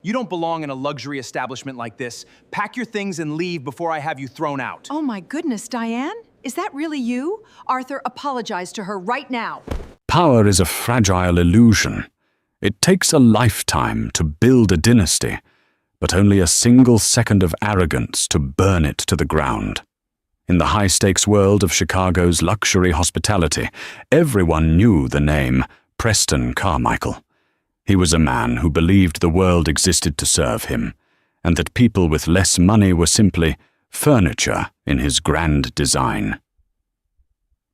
You don't belong in a luxury establishment like this. Pack your things and leave before I have you thrown out. Oh my goodness, Diane? Is that really you? Arthur, apologize to her right now. Power is a fragile illusion. It takes a lifetime to build a dynasty, but only a single second of arrogance to burn it to the ground. In the high-stakes world of Chicago's luxury hospitality, everyone knew the name Preston Carmichael. He was a man who believed the world existed to serve him, and that people with less money were simply furniture in his grand design.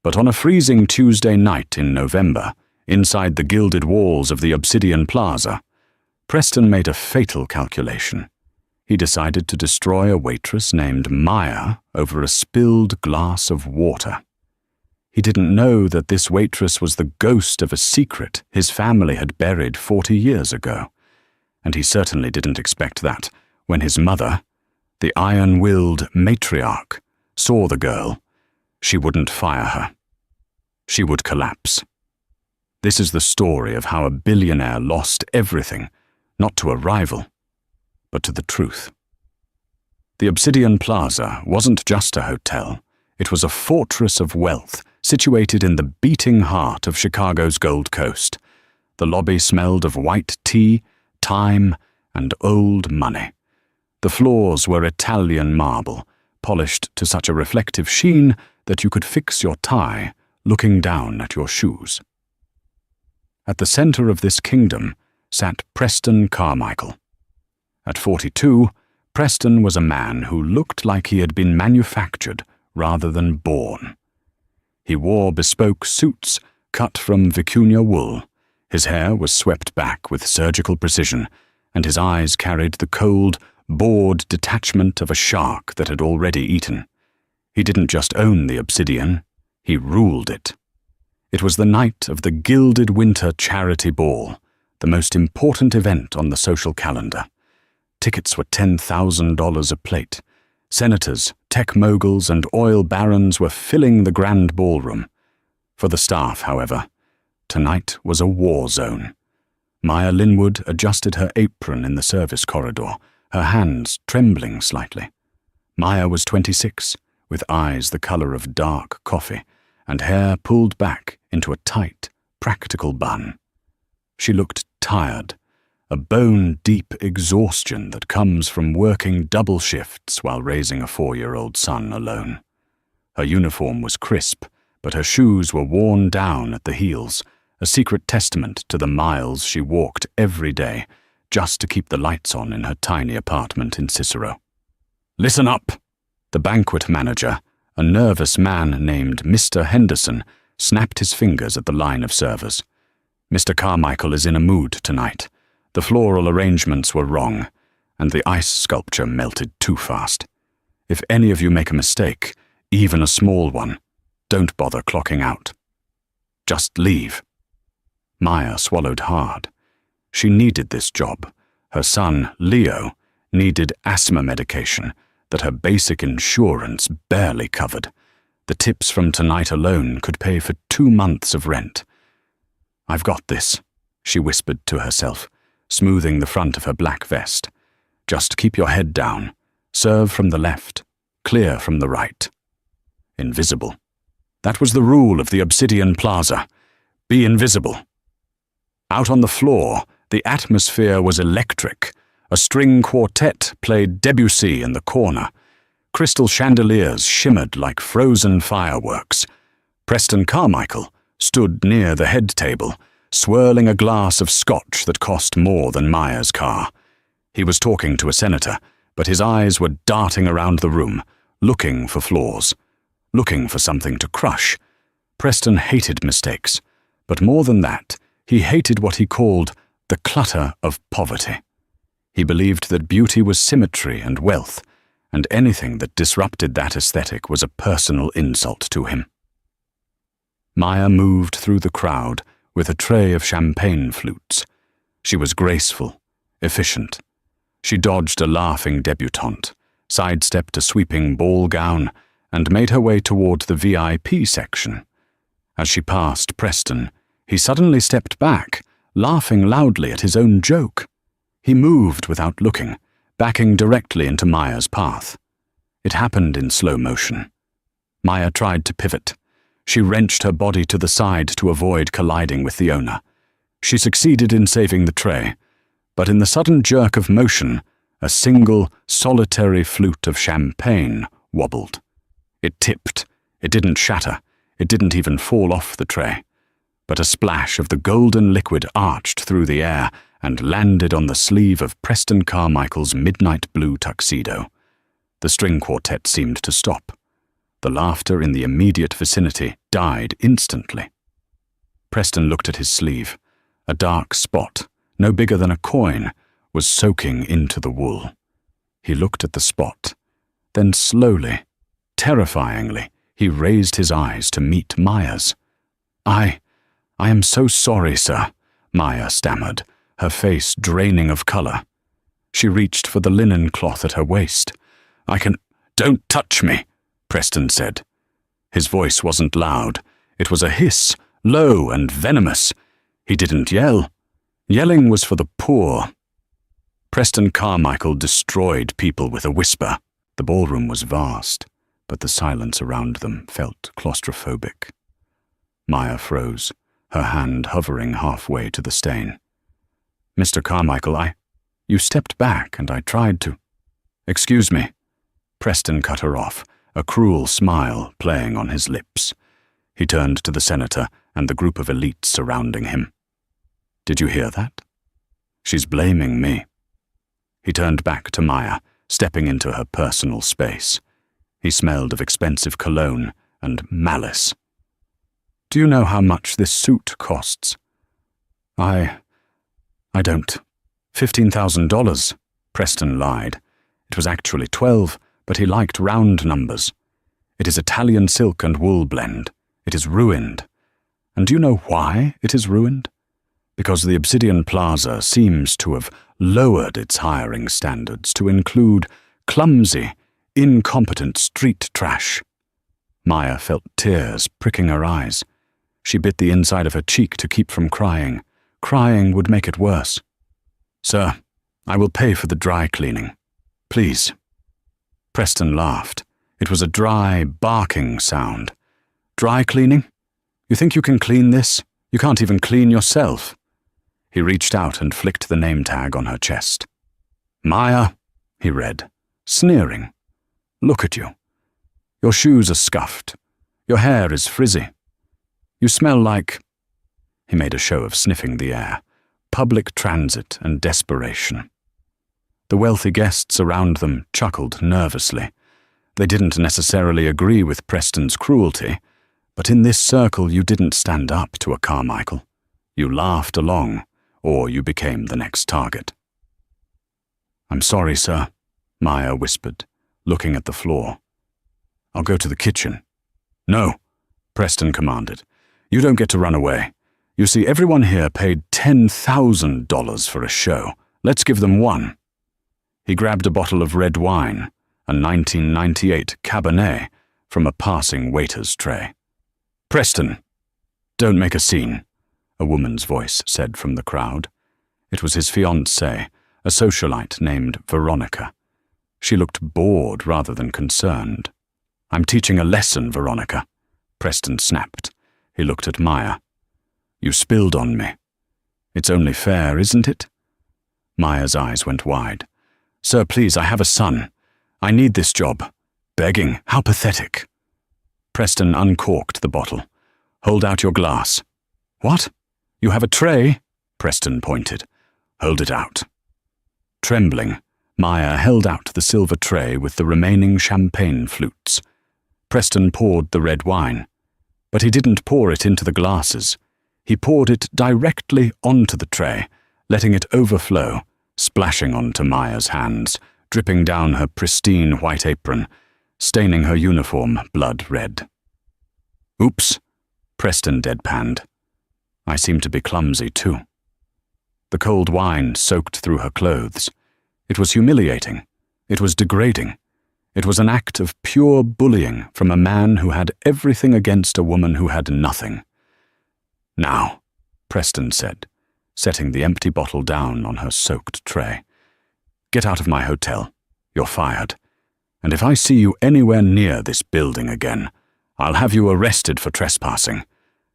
But on a freezing Tuesday night in November, inside the gilded walls of the Obsidian Plaza, Preston made a fatal calculation. He decided to destroy a waitress named Maya over a spilled glass of water. He didn't know that this waitress was the ghost of a secret his family had buried 40 years ago, and he certainly didn't expect that when his mother, the iron-willed matriarch, saw the girl. She wouldn't fire her. She would collapse. This is the story of how a billionaire lost everything, not to a rival, but to the truth. The Obsidian Plaza wasn't just a hotel. It was a fortress of wealth situated in the beating heart of Chicago's Gold Coast. The lobby smelled of white tea, thyme, and old money. The floors were Italian marble, polished to such a reflective sheen that you could fix your tie looking down at your shoes. At the center of this kingdom sat Preston Carmichael. At 42, Preston was a man who looked like he had been manufactured rather than born. He wore bespoke suits cut from vicuña wool. His hair was swept back with surgical precision, and his eyes carried the cold, bored detachment of a shark that had already eaten. He didn't just own the Obsidian, he ruled it. It was the night of the Gilded Winter Charity Ball, the most important event on the social calendar. Tickets were $10,000 a plate. Senators, tech moguls, and oil barons were filling the grand ballroom. For the staff, however, tonight was a war zone. Maya Linwood adjusted her apron in the service corridor, her hands trembling slightly. Maya was 26, with eyes the color of dark coffee, and hair pulled back into a tight, practical bun. She looked tired, a bone-deep exhaustion that comes from working double shifts while raising a 4-year-old son alone. Her uniform was crisp, but her shoes were worn down at the heels, a secret testament to the miles she walked every day just to keep the lights on in her tiny apartment in Cicero. "Listen up!" The banquet manager, a nervous man named Mr. Henderson, snapped his fingers at the line of servers. "Mr. Carmichael is in a mood tonight. The floral arrangements were wrong, and the ice sculpture melted too fast. If any of you make a mistake, even a small one, don't bother clocking out. Just leave." Maya swallowed hard. She needed this job. Her son, Leo, needed asthma medication that her basic insurance barely covered. The tips from tonight alone could pay for 2 months of rent. "I've got this," she whispered to herself, smoothing the front of her black vest. "Just keep your head down. Serve from the left, clear from the right." Invisible. That was the rule of the Obsidian Plaza. Be invisible. Out on the floor, the atmosphere was electric. A string quartet played Debussy in the corner. Crystal chandeliers shimmered like frozen fireworks. Preston Carmichael stood near the head table, swirling a glass of scotch that cost more than Maya's car. He was talking to a senator, but his eyes were darting around the room, looking for flaws, looking for something to crush. Preston hated mistakes, but more than that, he hated what he called the clutter of poverty. He believed that beauty was symmetry and wealth, and anything that disrupted that aesthetic was a personal insult to him. Maya moved through the crowd with a tray of champagne flutes. She was graceful, efficient. She dodged a laughing debutante, sidestepped a sweeping ball gown, and made her way toward the VIP section. As she passed Preston, he suddenly stepped back, laughing loudly at his own joke. He moved without looking, backing directly into Maya's path. It happened in slow motion. Maya tried to pivot. She wrenched her body to the side to avoid colliding with the owner. She succeeded in saving the tray, but in the sudden jerk of motion, a single, solitary flute of champagne wobbled. It tipped. It didn't shatter. It didn't even fall off the tray. But a splash of the golden liquid arched through the air and landed on the sleeve of Preston Carmichael's midnight blue tuxedo. The string quartet seemed to stop. The laughter in the immediate vicinity died instantly. Preston looked at his sleeve. A dark spot, no bigger than a coin, was soaking into the wool. He looked at the spot. Then slowly, terrifyingly, he raised his eyes to meet Maya's. I am so sorry, sir," Maya stammered, her face draining of color. She reached for the linen cloth at her waist. "Don't touch me," Preston said. His voice wasn't loud. It was a hiss, low and venomous. He didn't yell. Yelling was for the poor. Preston Carmichael destroyed people with a whisper. The ballroom was vast, but the silence around them felt claustrophobic. Maya froze, her hand hovering halfway to the stain. "Mr. Carmichael, you stepped back and I tried to—" "Excuse me." Preston cut her off, a cruel smile playing on his lips. He turned to the senator and the group of elites surrounding him. "Did you hear that? She's blaming me." He turned back to Maya, stepping into her personal space. He smelled of expensive cologne and malice. "Do you know how much this suit costs?" I don't. $15,000, Preston lied. It was actually 12, but he liked round numbers. It is Italian silk and wool blend. It is ruined. And do you know why it is ruined? Because the Obsidian Plaza seems to have lowered its hiring standards to include clumsy, incompetent street trash. Maya felt tears pricking her eyes. She bit the inside of her cheek to keep from crying. Crying would make it worse. "Sir, I will pay for the dry cleaning. Please." Preston laughed. It was a dry, barking sound. "Dry cleaning? You think you can clean this? You can't even clean yourself." He reached out and flicked the name tag on her chest. "Maya," he read, sneering. "Look at you. Your shoes are scuffed. Your hair is frizzy. You smell like—" He made a show of sniffing the air. Public transit and desperation. The wealthy guests around them chuckled nervously. They didn't necessarily agree with Preston's cruelty, but in this circle you didn't stand up to a Carmichael. You laughed along, or you became the next target. "I'm sorry, sir," Maya whispered, looking at the floor. "I'll go to the kitchen." "No," Preston commanded. "You don't get to run away. You see, everyone here paid $10,000 for a show. Let's give them one." He grabbed a bottle of red wine, a 1998 Cabernet, from a passing waiter's tray. "Preston, don't make a scene," a woman's voice said from the crowd. It was his fiancée, a socialite named Veronica. She looked bored rather than concerned. "I'm teaching a lesson, Veronica," Preston snapped. He looked at Maya. "You spilled on me. It's only fair, isn't it?" Maya's eyes went wide. "Sir, please, I have a son. I need this job. Begging, how pathetic." Preston uncorked the bottle. "Hold out your glass." "What? You have a tray?" Preston pointed. "Hold it out." Trembling, Maya held out the silver tray with the remaining champagne flutes. Preston poured the red wine, but he didn't pour it into the glasses. He poured it directly onto the tray, letting it overflow, splashing onto Maya's hands, dripping down her pristine white apron, staining her uniform blood red. "Oops," Preston deadpanned. "I seem to be clumsy too." The cold wine soaked through her clothes. It was humiliating. It was degrading. It was an act of pure bullying from a man who had everything against a woman who had nothing. "Now," Preston said. setting the empty bottle down on her soaked tray. "Get out of my hotel. You're fired. And if I see you anywhere near this building again, I'll have you arrested for trespassing.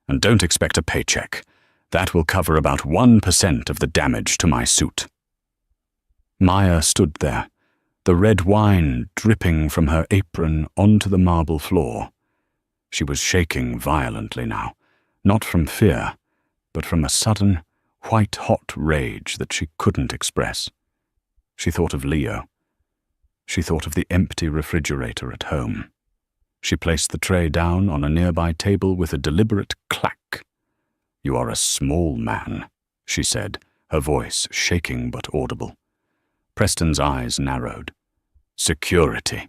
And don't expect a paycheck. That will cover about 1% of the damage to my suit." Maya stood there, the red wine dripping from her apron onto the marble floor. She was shaking violently now, not from fear, but from a sudden, white-hot rage that she couldn't express. She thought of Leo. She thought of the empty refrigerator at home. She placed the tray down on a nearby table with a deliberate clack. "You are a small man," she said, her voice shaking but audible. Preston's eyes narrowed. "Security."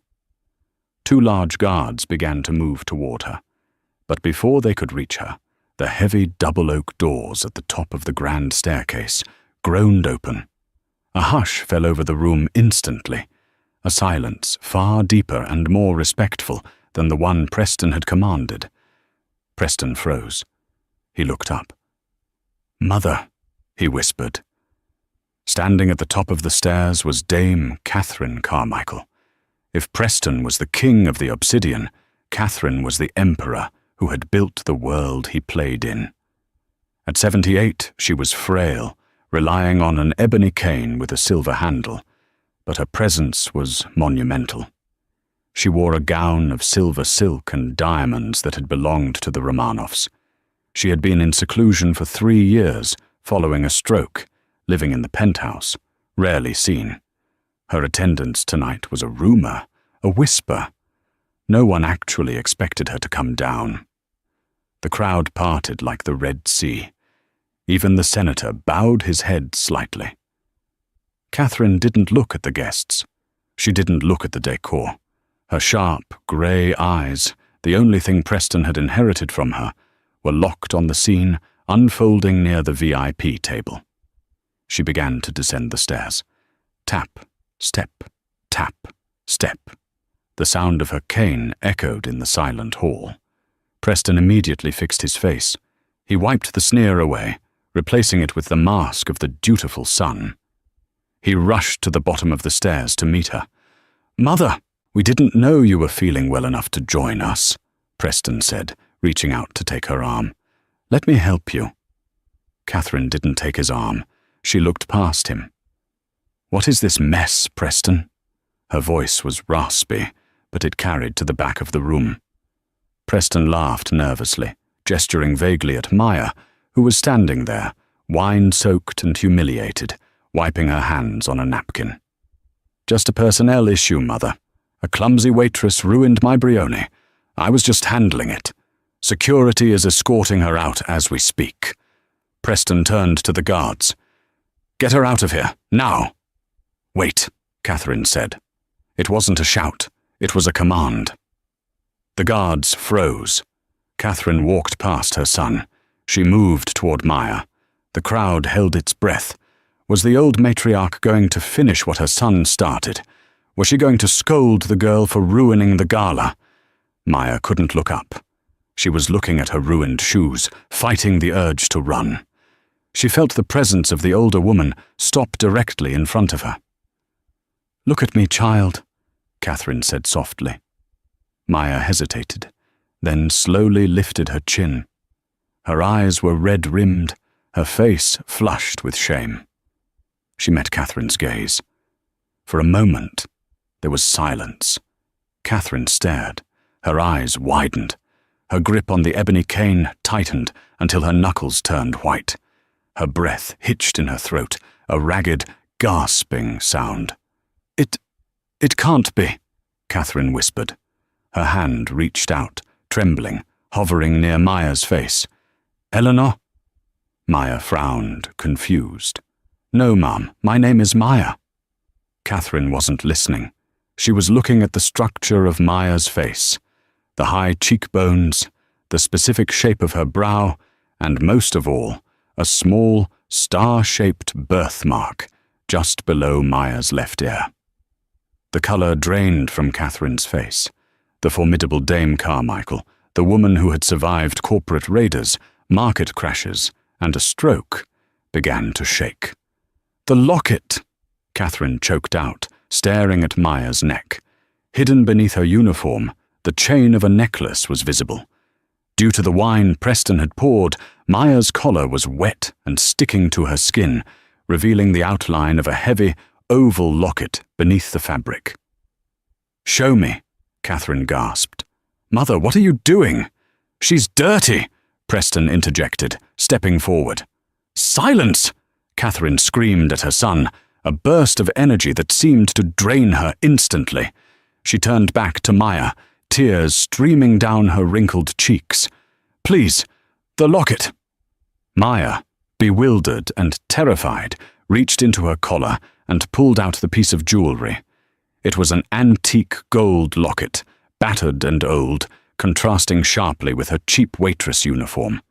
2 large guards began to move toward her, but before they could reach her, the heavy double oak doors at the top of the grand staircase groaned open. A hush fell over the room instantly, a silence far deeper and more respectful than the one Preston had commanded. Preston froze. He looked up. "Mother," he whispered. Standing at the top of the stairs was Dame Catherine Carmichael. If Preston was the king of the Obsidian, Catherine was the emperor who had built the world he played in. At 78, she was frail, relying on an ebony cane with a silver handle, but her presence was monumental. She wore a gown of silver silk and diamonds that had belonged to the Romanovs. She had been in seclusion for 3 years, following a stroke, living in the penthouse, rarely seen. Her attendance tonight was a rumor, a whisper. No one actually expected her to come down. The crowd parted like the Red Sea. Even the senator bowed his head slightly. Catherine didn't look at the guests. She didn't look at the decor. Her sharp, grey eyes, the only thing Preston had inherited from her, were locked on the scene unfolding near the VIP table. She began to descend the stairs. Tap, step, tap, step. The sound of her cane echoed in the silent hall. Preston immediately fixed his face. He wiped the sneer away, replacing it with the mask of the dutiful son. He rushed to the bottom of the stairs to meet her. "Mother, we didn't know you were feeling well enough to join us," Preston said, reaching out to take her arm. "Let me help you." Catherine didn't take his arm. She looked past him. "What is this mess, Preston?" Her voice was raspy, but it carried to the back of the room. Preston laughed nervously, gesturing vaguely at Maya, who was standing there, wine-soaked and humiliated, wiping her hands on a napkin. "Just a personnel issue, Mother. A clumsy waitress ruined my brioni. I was just handling it. Security is escorting her out as we speak." Preston turned to the guards. "Get her out of here, now." "Wait," Catherine said. It wasn't a shout, it was a command. The guards froze. Catherine walked past her son. She moved toward Maya. The crowd held its breath. Was the old matriarch going to finish what her son started? Was she going to scold the girl for ruining the gala? Maya couldn't look up. She was looking at her ruined shoes, fighting the urge to run. She felt the presence of the older woman stop directly in front of her. "Look at me, child," Catherine said softly. Maya hesitated, then slowly lifted her chin. Her eyes were red-rimmed, her face flushed with shame. She met Catherine's gaze. For a moment, there was silence. Catherine stared. Her eyes widened. Her grip on the ebony cane tightened until her knuckles turned white. Her breath hitched in her throat, a ragged, gasping sound. It can't be," Catherine whispered. Her hand reached out, trembling, hovering near Maya's face. "Eleanor?" Maya frowned, confused. "No, Mom, my name is Maya." Catherine wasn't listening. She was looking at the structure of Maya's face, the high cheekbones, the specific shape of her brow, and most of all, a small, star-shaped birthmark just below Maya's left ear. The color drained from Catherine's face. The formidable Dame Carmichael, the woman who had survived corporate raiders, market crashes, and a stroke, began to shake. "The locket!" Catherine choked out, staring at Maya's neck. Hidden beneath her uniform, the chain of a necklace was visible. Due to the wine Preston had poured, Maya's collar was wet and sticking to her skin, revealing the outline of a heavy, oval locket beneath the fabric. "Show me," Catherine gasped. "Mother, what are you doing?" "She's dirty," Preston interjected, stepping forward. "Silence!" Catherine screamed at her son, a burst of energy that seemed to drain her instantly. She turned back to Maya, tears streaming down her wrinkled cheeks. "Please, the locket." Maya, bewildered and terrified, reached into her collar and pulled out the piece of jewelry. It was an antique gold locket, battered and old, contrasting sharply with her cheap waitress uniform.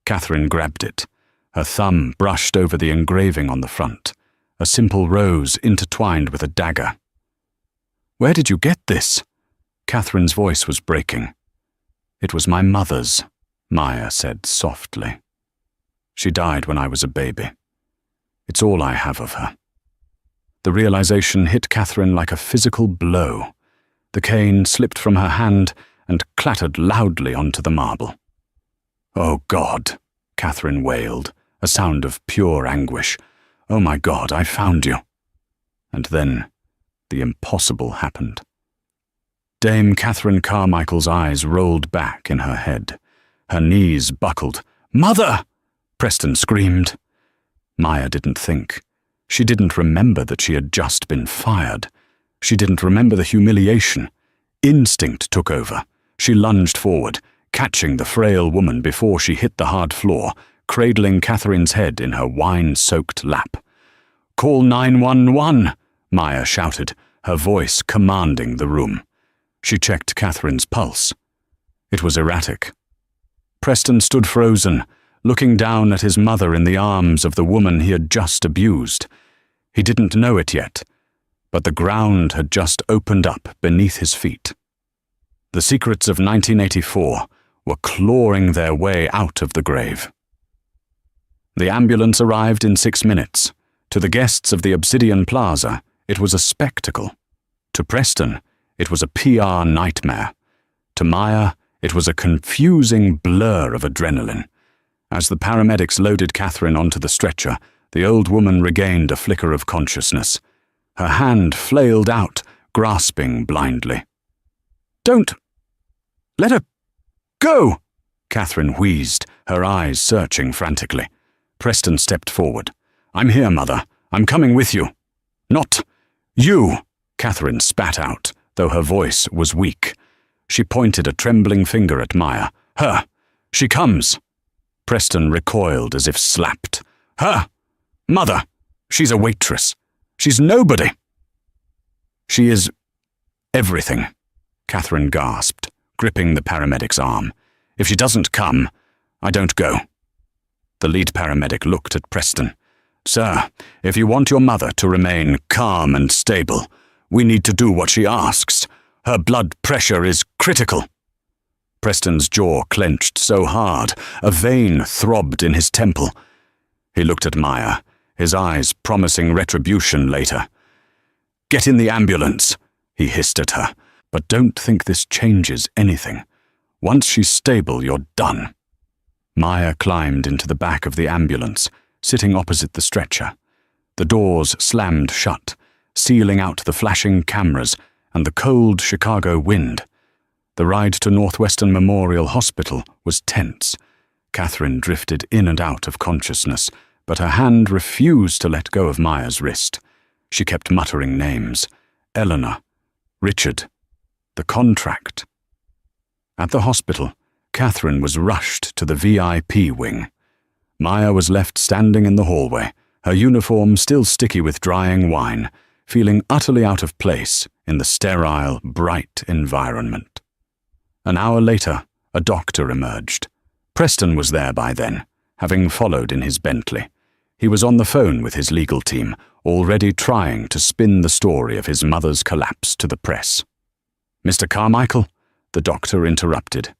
Catherine grabbed it. Her thumb brushed over the engraving on the front, a simple rose intertwined with a dagger. "Where did you get this?" Catherine's voice was breaking. "It was my mother's," Maya said softly. "She died when I was a baby. It's all I have of her." The realization hit Catherine like a physical blow. The cane slipped from her hand and clattered loudly onto the marble. "Oh God," Catherine wailed, a sound of pure anguish. "Oh my God, I found you." And then the impossible happened. Dame Catherine Carmichael's eyes rolled back in her head. Her knees buckled. "Mother!" Preston screamed. Maya didn't think. She didn't remember that she had just been fired. She didn't remember the humiliation. Instinct took over. She lunged forward, catching the frail woman before she hit the hard floor, cradling Catherine's head in her wine-soaked lap. "Call 911!" Maya shouted, her voice commanding the room. She checked Catherine's pulse. It was erratic. Preston stood frozen, looking down at his mother in the arms of the woman he had just abused. He didn't know it yet, but the ground had just opened up beneath his feet. The secrets of 1984 were clawing their way out of the grave. The ambulance arrived in 6 minutes. To the guests of the Obsidian Plaza, it was a spectacle. To Preston, it was a PR nightmare. To Maya, it was a confusing blur of adrenaline. As the paramedics loaded Catherine onto the stretcher, the old woman regained a flicker of consciousness. Her hand flailed out, grasping blindly. "Don't! Let her go!" Catherine wheezed, her eyes searching frantically. Preston stepped forward. "I'm here, Mother. I'm coming with you." "Not you!" Catherine spat out, though her voice was weak. She pointed a trembling finger at Maya. "Her! She comes!" Preston recoiled as if slapped. "Her! Mother! She's a waitress. She's nobody." "She is everything," Catherine gasped, gripping the paramedic's arm. "If she doesn't come, I don't go." The lead paramedic looked at Preston. "Sir, if you want your mother to remain calm and stable, we need to do what she asks. Her blood pressure is critical." Preston's jaw clenched so hard, a vein throbbed in his temple. He looked at Maya, his eyes promising retribution later. "Get in the ambulance," he hissed at her, "but don't think this changes anything. Once she's stable, you're done." Maya climbed into the back of the ambulance, sitting opposite the stretcher. The doors slammed shut, sealing out the flashing cameras and the cold Chicago wind. The ride to Northwestern Memorial Hospital was tense. Catherine drifted in and out of consciousness, but her hand refused to let go of Maya's wrist. She kept muttering names. Eleanor, Richard, the contract. At the hospital, Catherine was rushed to the VIP wing. Maya was left standing in the hallway, her uniform still sticky with drying wine, feeling utterly out of place in the sterile, bright environment. An hour later, a doctor emerged. Preston was there by then, having followed in his Bentley. He was on the phone with his legal team, already trying to spin the story of his mother's collapse to the press. "Mr. Carmichael?" the doctor interrupted.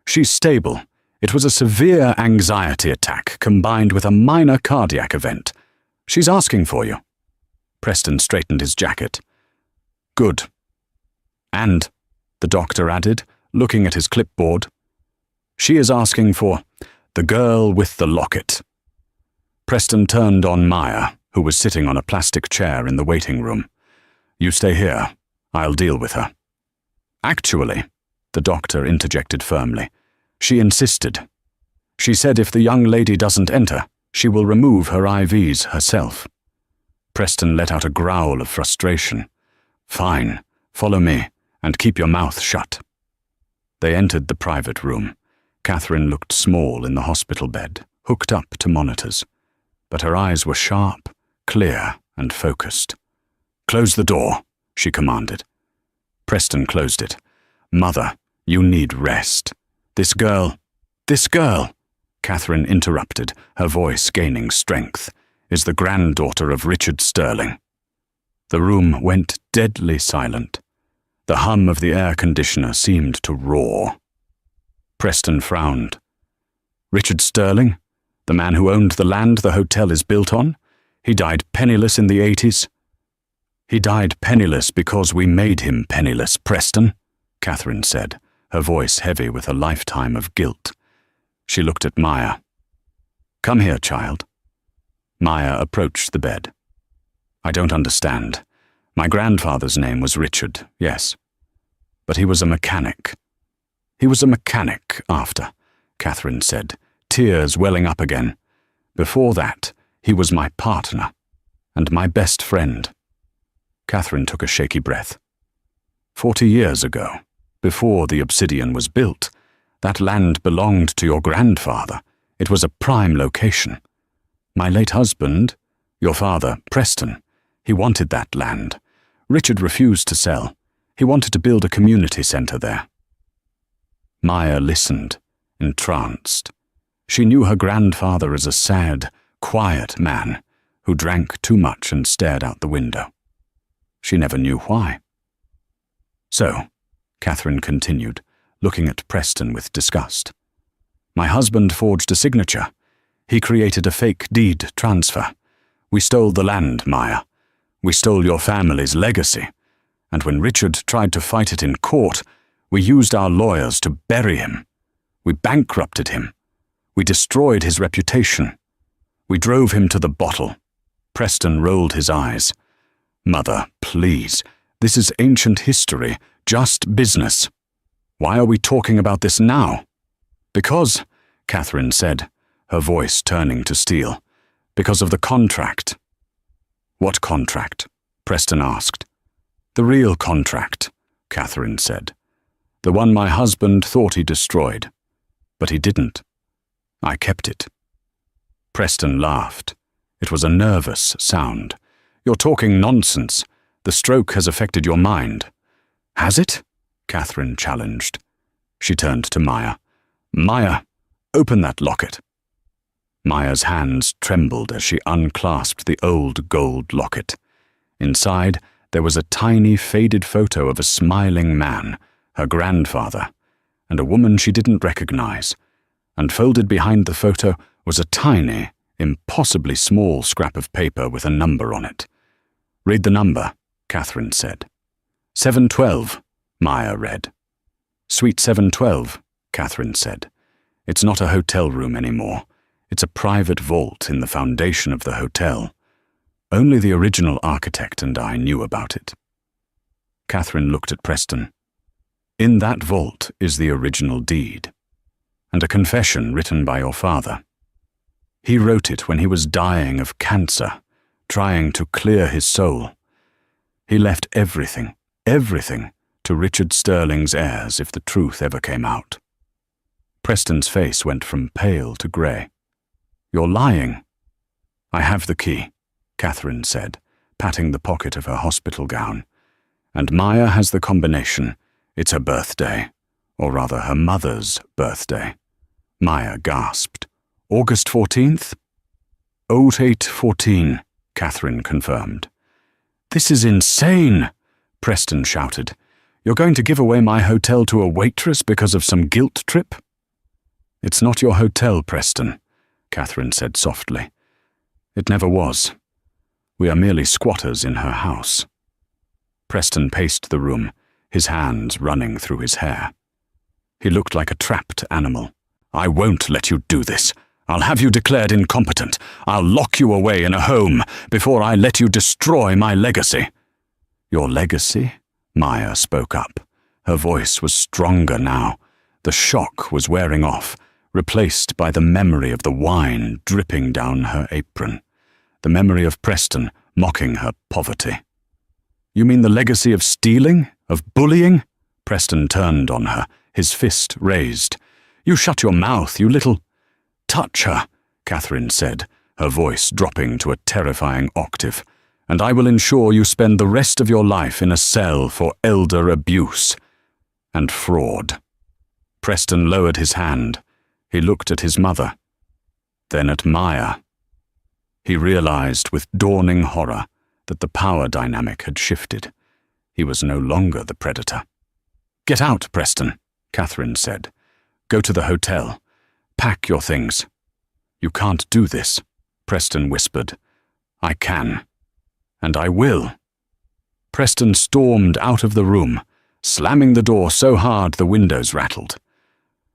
"She's stable. It was a severe anxiety attack combined with a minor cardiac event. She's asking for you. Preston straightened his jacket. Good. And, the doctor added, looking at his clipboard, she is asking for the girl with the locket. Preston turned on Maya, who was sitting on a plastic chair in the waiting room. You stay here. I'll deal with her. Actually, the doctor interjected firmly, she insisted. She said if the young lady doesn't enter, she will remove her IVs herself. Preston let out a growl of frustration. Fine, follow me, and keep your mouth shut. They entered the private room. Catherine looked small in the hospital bed, hooked up to monitors, but her eyes were sharp, clear, and focused. Close the door, she commanded. Preston closed it. Mother, you need rest. This girl, Catherine interrupted, her voice gaining strength, is the granddaughter of Richard Sterling. The room went deadly silent. The hum of the air conditioner seemed to roar. Preston frowned. Richard Sterling? The man who owned the land the hotel is built on? He died penniless in the 80s? He died penniless because we made him penniless, Preston, Catherine said, her voice heavy with a lifetime of guilt. She looked at Maya. Come here, child. Maya approached the bed. I don't understand. My grandfather's name was Richard, yes. But he was a mechanic. He was a mechanic after, Catherine said, tears welling up again. Before that, he was my partner and my best friend. Catherine took a shaky breath. 40 years ago, before the obsidian was built, that land belonged to your grandfather. It was a prime location. My late husband, your father, Preston, he wanted that land. Richard refused to sell. He wanted to build a community centre there. Maya listened, entranced. She knew her grandfather as a sad, quiet man who drank too much and stared out the window. She never knew why. So, Catherine continued, looking at Preston with disgust. My husband forged a signature. He created a fake deed transfer. We stole the land, Maya. We stole your family's legacy. And when Richard tried to fight it in court, we used our lawyers to bury him. We bankrupted him. We destroyed his reputation. We drove him to the bottle. Preston rolled his eyes. Mother, please, this is ancient history, just business. Why are we talking about this now? Because, Catherine said, her voice turning to steel, because of the contract. What contract? Preston asked. The real contract, Catherine said. The one my husband thought he destroyed. But he didn't. I kept it. Preston laughed. It was a nervous sound. You're talking nonsense. The stroke has affected your mind. Has it? Catherine challenged. She turned to Maya. Maya, open that locket. Maya's hands trembled as she unclasped the old gold locket. Inside, there was a tiny, faded photo of a smiling man, her grandfather, and a woman she didn't recognize. And folded behind the photo was a tiny, impossibly small scrap of paper with a number on it. Read the number, Catherine said. 712, Maya read. Suite 712, Catherine said. It's not a hotel room anymore. It's a private vault in the foundation of the hotel. Only the original architect and I knew about it. Catherine looked at Preston. In that vault is the original deed, and a confession written by your father. He wrote it when he was dying of cancer, trying to clear his soul. He left everything, to Richard Sterling's heirs if the truth ever came out. Preston's face went from pale to grey. You're lying. I have the key, Catherine said, patting the pocket of her hospital gown. And Maya has the combination. It's her birthday, or rather her mother's birthday. Maya gasped. August 14th? 0814, Catherine confirmed. This is insane, Preston shouted. You're going to give away my hotel to a waitress because of some guilt trip? "It's not your hotel, Preston," Catherine said softly. "It never was. We are merely squatters in her house." Preston paced the room, his hands running through his hair. He looked like a trapped animal. "I won't let you do this. I'll have you declared incompetent. I'll lock you away in a home before I let you destroy my legacy." "Your legacy?" Maya spoke up. Her voice was stronger now. The shock was wearing off, replaced by the memory of the wine dripping down her apron, the memory of Preston mocking her poverty. "You mean the legacy of stealing? Of bullying?" Preston turned on her, his fist raised. "You shut your mouth, you little—" "Touch her," Catherine said, her voice dropping to a terrifying octave, "and I will ensure you spend the rest of your life in a cell for elder abuse and fraud." Preston lowered his hand. He looked at his mother, then at Maya. He realized with dawning horror that the power dynamic had shifted. He was no longer the predator. "Get out, Preston," Catherine said. "Go to the hotel. Pack your things." "You can't do this," Preston whispered. "I can. And I will." Preston stormed out of the room, slamming the door so hard the windows rattled.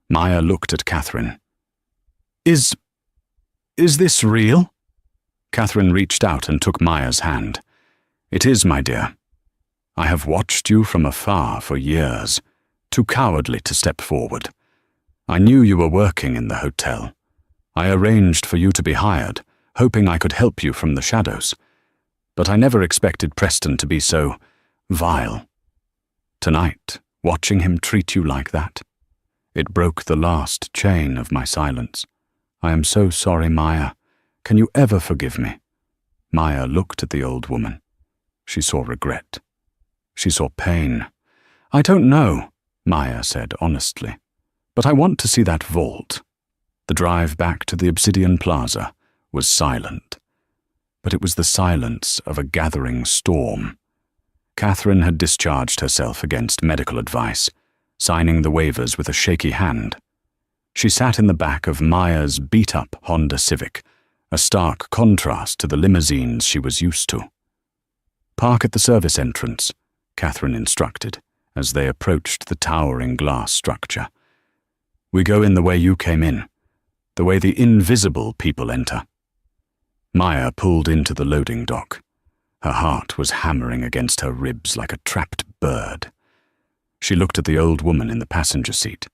Maya looked at Catherine. Is this real?" Catherine reached out and took Maya's hand. "It is, my dear. I have watched you from afar for years, too cowardly to step forward. I knew you were working in the hotel. I arranged for you to be hired, hoping I could help you from the shadows. But I never expected Preston to be so vile. Tonight, watching him treat you like that, it broke the last chain of my silence. I am so sorry, Maya. Can you ever forgive me?" Maya looked at the old woman. She saw regret. She saw pain. "I don't know," Maya said honestly, "but I want to see that vault." The drive back to the Obsidian Plaza was silent, but it was the silence of a gathering storm. Catherine had discharged herself against medical advice, signing the waivers with a shaky hand. She sat in the back of Maya's beat-up Honda Civic, a stark contrast to the limousines she was used to. "Park at the service entrance," Catherine instructed, as they approached the towering glass structure. "We go in the way you came in, the way the invisible people enter." Maya pulled into the loading dock. Her heart was hammering against her ribs like a trapped bird. She looked at the old woman in the passenger seat.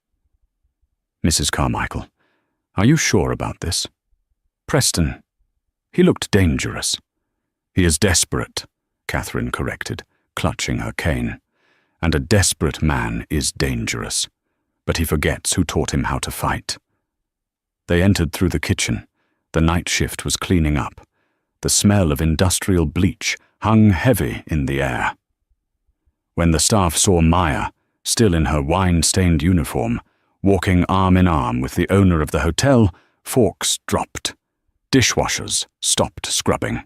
"Mrs. Carmichael, are you sure about this?" "Preston, he looked dangerous." "He is desperate," Catherine corrected, clutching her cane. "And a desperate man is dangerous, but he forgets who taught him how to fight." They entered through the kitchen. The night shift was cleaning up. The smell of industrial bleach hung heavy in the air. When the staff saw Maya, still in her wine-stained uniform, walking arm in arm with the owner of the hotel, forks dropped. Dishwashers stopped scrubbing.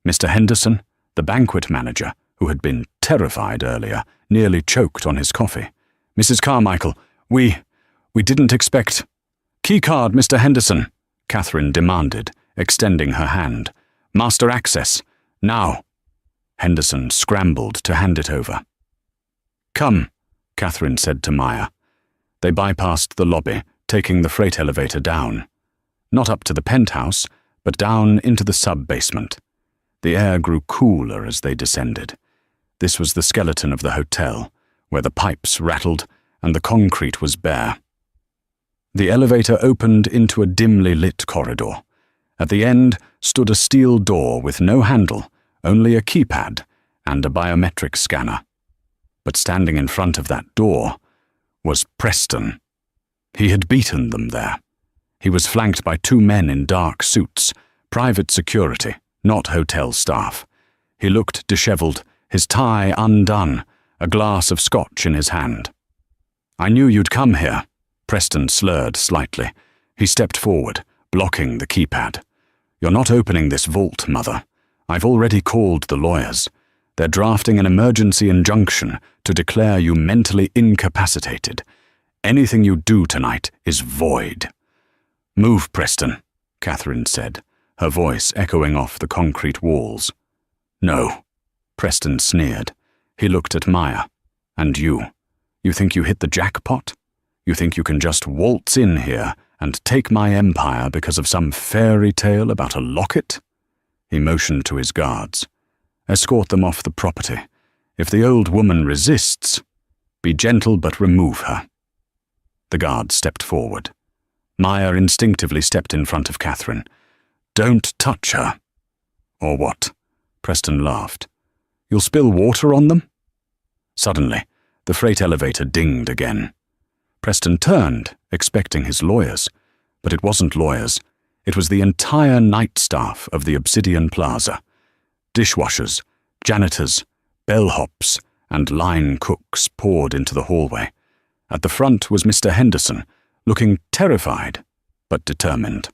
Mr. Henderson, the banquet manager, who had been terrified earlier, nearly choked on his coffee. "Mrs. Carmichael, we didn't expect—" "Keycard, Mr. Henderson," Catherine demanded, extending her hand. "Master access, now." Henderson scrambled to hand it over. "Come," Catherine said to Maya. They bypassed the lobby, taking the freight elevator down. Not up to the penthouse, but down into the sub-basement. The air grew cooler as they descended. This was the skeleton of the hotel, where the pipes rattled and the concrete was bare. The elevator opened into a dimly lit corridor. At the end stood a steel door with no handle, only a keypad and a biometric scanner. But standing in front of that door was Preston. He had beaten them there. He was flanked by two men in dark suits, private security, not hotel staff. He looked disheveled, his tie undone, a glass of scotch in his hand. "I knew you'd come here," Preston slurred slightly. He stepped forward, blocking the keypad. "You're not opening this vault, Mother. I've already called the lawyers. They're drafting an emergency injunction to declare you mentally incapacitated. Anything you do tonight is void. Move, Preston, Catherine said, her voice echoing off the concrete walls. No, Preston sneered. He looked at Maya. And you? You think you hit the jackpot? You think you can just waltz in here and take my empire because of some fairy tale about a locket? He motioned to his guards. Escort them off the property. If the old woman resists, be gentle but remove her. The guard stepped forward. Maya instinctively stepped in front of Catherine. Don't touch her. Or what? Preston laughed. You'll spill water on them? Suddenly, the freight elevator dinged again. Preston turned, expecting his lawyers. But it wasn't lawyers. It was the entire night staff of the Obsidian Plaza. Dishwashers, janitors, bellhops, and line cooks poured into the hallway. At the front was Mr. Henderson, looking terrified, but determined.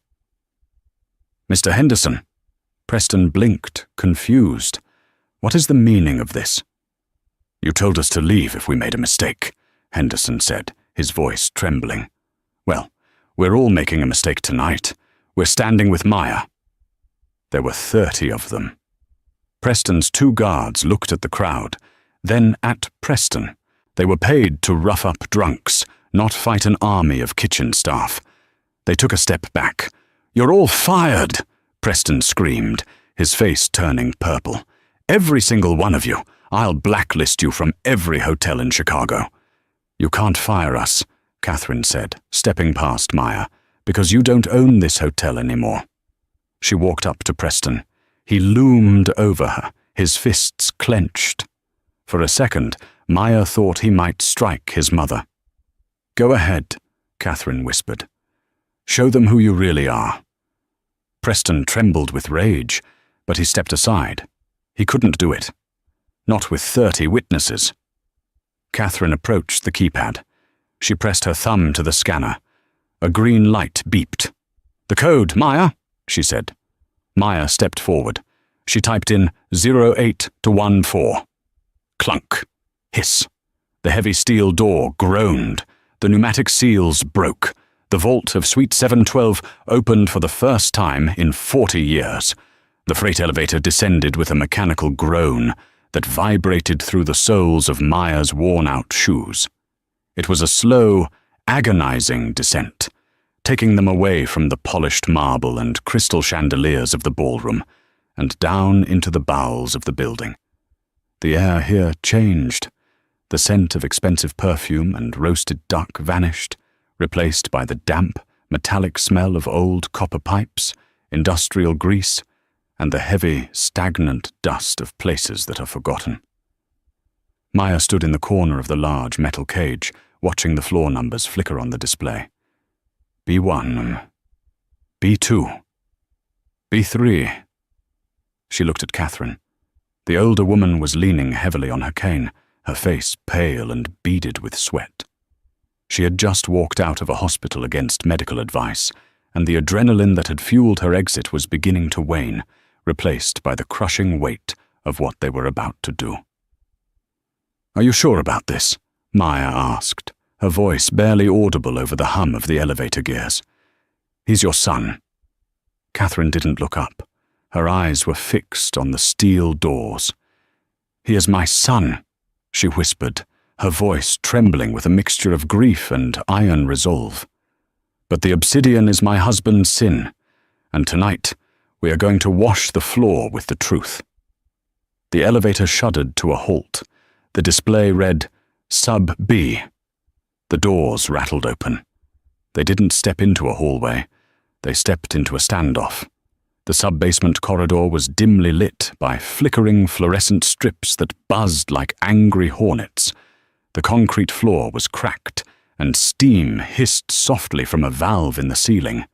Mr. Henderson. Preston blinked, confused. What is the meaning of this? You told us to leave if we made a mistake, Henderson said, his voice trembling. Well, we're all making a mistake tonight. We're standing with Maya. There were 30 of them. Preston's 2 guards looked at the crowd, then at Preston. They were paid to rough up drunks, not fight an army of kitchen staff. They took a step back. You're all fired, Preston screamed, his face turning purple. Every single one of you. I'll blacklist you from every hotel in Chicago. You can't fire us, Catherine said, stepping past Maya, because you don't own this hotel anymore. She walked up to Preston. He loomed over her, his fists clenched. For a second, Maya thought he might strike his mother. Go ahead, Catherine whispered. Show them who you really are. Preston trembled with rage, but he stepped aside. He couldn't do it. Not with 30 witnesses. Catherine approached the keypad. She pressed her thumb to the scanner. A green light beeped. The code, Maya, she said. Maya stepped forward. She typed in 08 to 14. Clunk. Hiss. The heavy steel door groaned. The pneumatic seals broke. The vault of Suite 712 opened for the first time in 40 years. The freight elevator descended with a mechanical groan that vibrated through the soles of Maya's worn-out shoes. It was a slow, agonizing descent, taking them away from the polished marble and crystal chandeliers of the ballroom, and down into the bowels of the building. The air here changed. The scent of expensive perfume and roasted duck vanished, replaced by the damp, metallic smell of old copper pipes, industrial grease, and the heavy, stagnant dust of places that are forgotten. Maya stood in the corner of the large metal cage, watching the floor numbers flicker on the display. B1, B2, B3. She looked at Catherine. The older woman was leaning heavily on her cane, her face pale and beaded with sweat. She had just walked out of a hospital against medical advice, and the adrenaline that had fueled her exit was beginning to wane, replaced by the crushing weight of what they were about to do. Are you sure about this? Maya asked, her voice barely audible over the hum of the elevator gears. He's your son. Catherine didn't look up. Her eyes were fixed on the steel doors. He is my son, she whispered, her voice trembling with a mixture of grief and iron resolve. But the obsidian is my husband's sin, and tonight we are going to wash the floor with the truth. The elevator shuddered to a halt. The display read, Sub B. The doors rattled open. They didn't step into a hallway. They stepped into a standoff. The sub-basement corridor was dimly lit by flickering fluorescent strips that buzzed like angry hornets. The concrete floor was cracked, and steam hissed softly from a valve in the ceiling.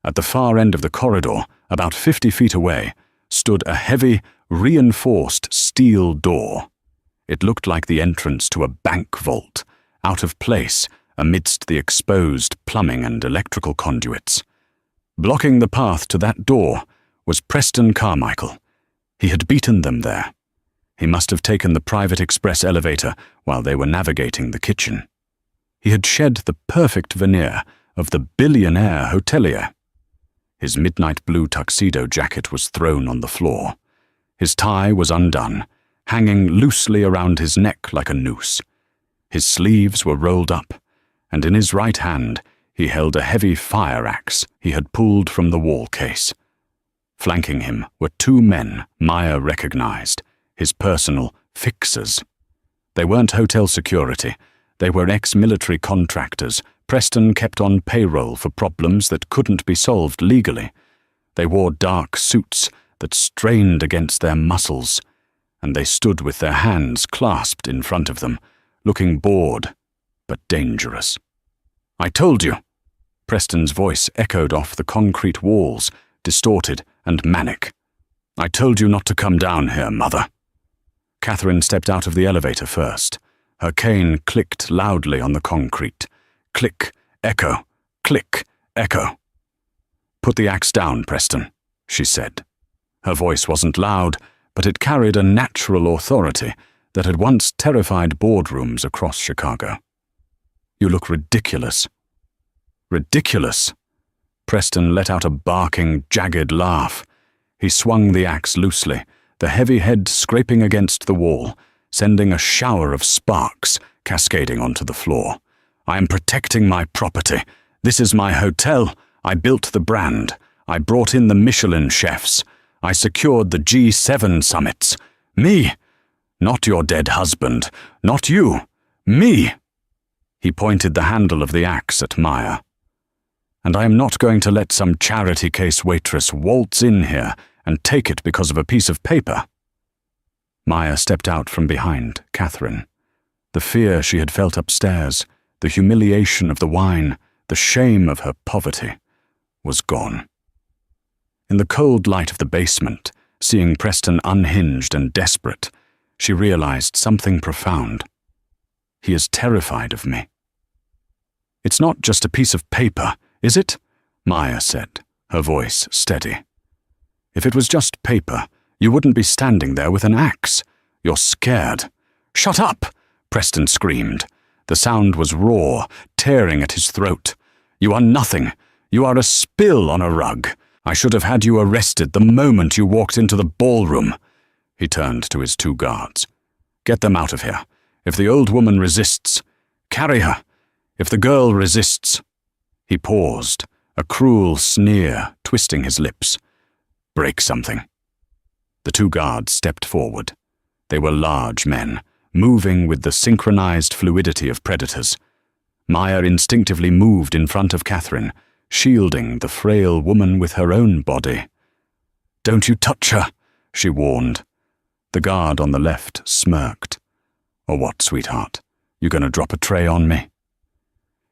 At the far end of the corridor, about 50 feet away, stood a heavy, reinforced steel door. It looked like the entrance to a bank vault, out of place amidst the exposed plumbing and electrical conduits. Blocking the path to that door was Preston Carmichael. He had beaten them there. He must have taken the private express elevator while they were navigating the kitchen. He had shed the perfect veneer of the billionaire hotelier. His midnight blue tuxedo jacket was thrown on the floor. His tie was undone, hanging loosely around his neck like a noose. His sleeves were rolled up, and in his right hand he held a heavy fire axe he had pulled from the wall case. Flanking him were two men Maya recognized, his personal fixers. They weren't hotel security. They were ex-military contractors Preston kept on payroll for problems that couldn't be solved legally. They wore dark suits that strained against their muscles, and they stood with their hands clasped in front of them, looking bored but dangerous. "I told you." Preston's voice echoed off the concrete walls, distorted and manic. "I told you not to come down here, Mother." Catherine stepped out of the elevator first. Her cane clicked loudly on the concrete. Click, echo, click, echo. "Put the axe down, Preston," she said. Her voice wasn't loud, but it carried a natural authority that had once terrified boardrooms across Chicago. "You look ridiculous." "Ridiculous?" Preston let out a barking, jagged laugh. He swung the axe loosely, the heavy head scraping against the wall, sending a shower of sparks cascading onto the floor. "I am protecting my property. This is my hotel. I built the brand. I brought in the Michelin chefs. I secured the G7 summits. Me! Not your dead husband. Not you. Me!" He pointed the handle of the axe at Maya. "And I am not going to let some charity case waitress waltz in here and take it because of a piece of paper." Maya stepped out from behind Catherine. The fear she had felt upstairs, the humiliation of the wine, the shame of her poverty, was gone. In the cold light of the basement, seeing Preston unhinged and desperate, she realized something profound. He is terrified of me. "It's not just a piece of paper, is it?" Maya said, her voice steady. "If it was just paper, you wouldn't be standing there with an axe. You're scared." "Shut up!" Preston screamed. The sound was raw, tearing at his throat. "You are nothing. You are a spill on a rug. I should have had you arrested the moment you walked into the ballroom." He turned to his two guards. "Get them out of here. If the old woman resists, carry her. If the girl resists—" He paused, a cruel sneer twisting his lips. "Break something." The two guards stepped forward. They were large men, moving with the synchronized fluidity of predators. Maya instinctively moved in front of Catherine, shielding the frail woman with her own body. "Don't you touch her," she warned. The guard on the left smirked. "Or what, sweetheart? You gonna drop a tray on me?"